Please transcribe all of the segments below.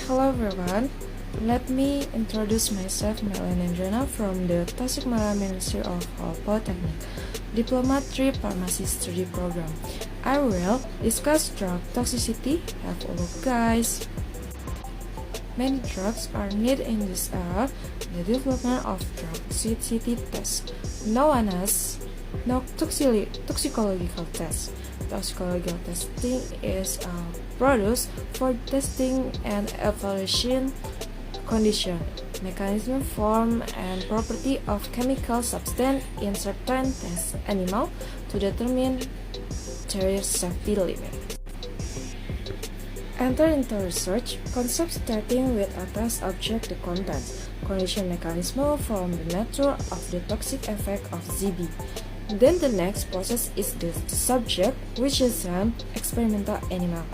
Hello everyone, let me introduce myself, Meliana Indriyana from the Tasikmalaya Ministry of Poltekkes Diploma 3 Pharmacy Study Program. I will discuss drug toxicity. Have a look, guys. Many drugs are needed in this era. The development of drug toxicity tests, known as toxicological tests. Toxicological testing is produced for testing and evaluation condition, mechanism, form, and property of chemical substance in certain test animal to determine their safety limit. Enter into research concepts starting with a test object, the contents, condition, mechanism, form, the nature of the toxic effect of ZB. Then the next process is the subject, which is an experimental animal.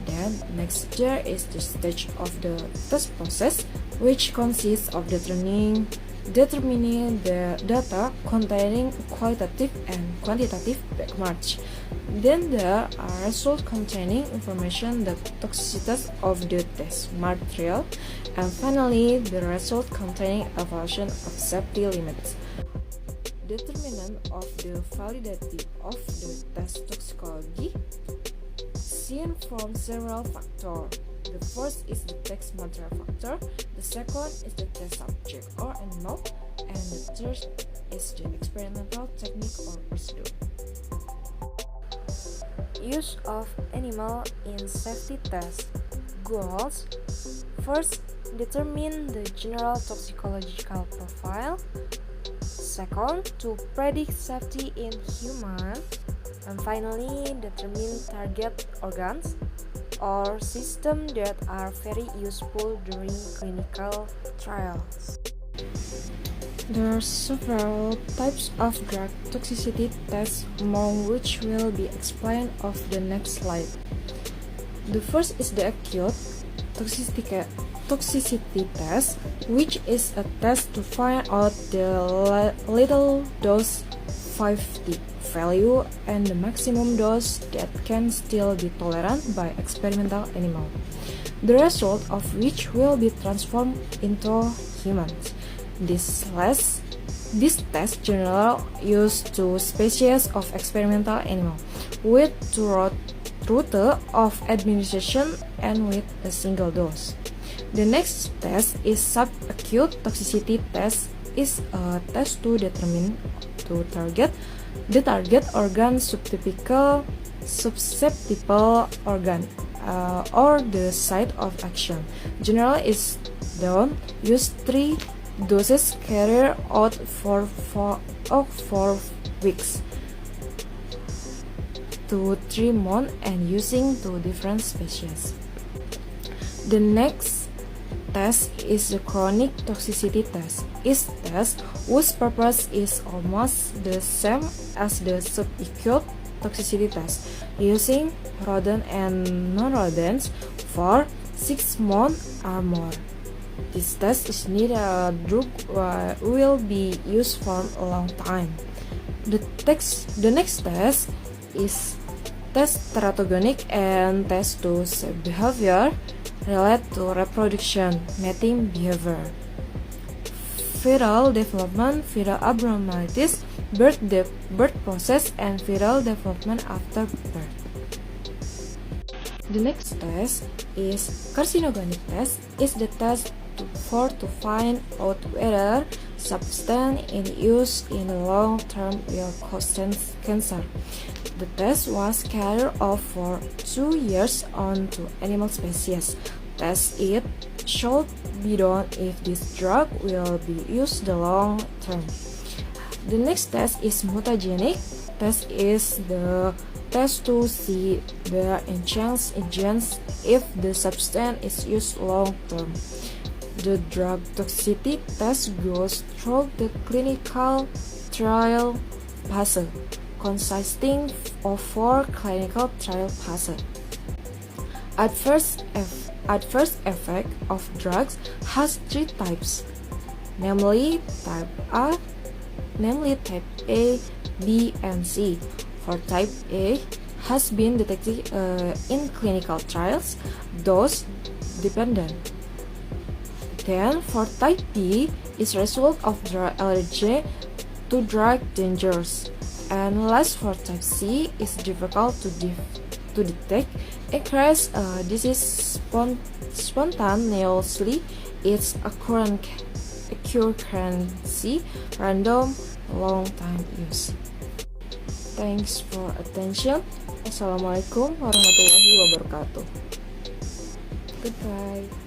Then next there is the stage of the test process, which consists of determining the data containing qualitative and quantitative benchmarks. Then there are results containing information the toxicity of the test material, and finally the result containing evaluation of safety limits. Determinant of the validity of the test toxicology seen from several factors. The first is the test material factor, the second is the test subject or animal, and the third is the experimental technique or procedure. Use of animal in safety test. Goals: first, determine the general toxicological profile. Second, to predict safety in human. And finally, determine target organs or systems that are very useful during clinical trials. There are several types of drug toxicity tests, among which will be explained of the next slide. The first is the acute toxicity test, which is a test to find out the lethal dose 50 value and the maximum dose that can still be tolerated by experimental animal, the result of which will be transformed into humans. This test generally used two species of experimental animal with two route of administration and with a single dose. The next test is subacute toxicity test. Is a test to determine the target organ, susceptible organ, or the site of action. Generally is done use 3 doses carried out for 4 weeks to 3 months and using 2 different species. The next test is the chronic toxicity test. Is test whose purpose is almost the same as the subacute toxicity test, using rodent and non-rodents for 6 months or more. This test is needed a drug will be used for a long time. The next test is test teratogenic and test to behavior related to reproduction, mating behavior, fetal development, fetal abnormalities, birth process, and fetal development after birth. The next test is carcinogenic test. Is the test to find out whether substance in use in the long term will cause cancer. The test was carried out for 2 years on 2 animal species. Test it should be done if this drug will be used the long term. The next test is mutagenic. Test is the test to see the agents if the substance is used long term. The drug toxicity test goes through the clinical trial phase, consisting of 4 clinical trial phases. Adverse effect of drugs has 3 types, namely type A, B, and C. For type A has been detected in clinical trials. Those dependent. Then for type B is result of drug allergy to drug dangers. And last for type C is difficult to detect. Occurs disease spontaneously. Its occurrence random long time use. Thanks for attention. Assalamualaikum warahmatullahi wabarakatuh. Goodbye.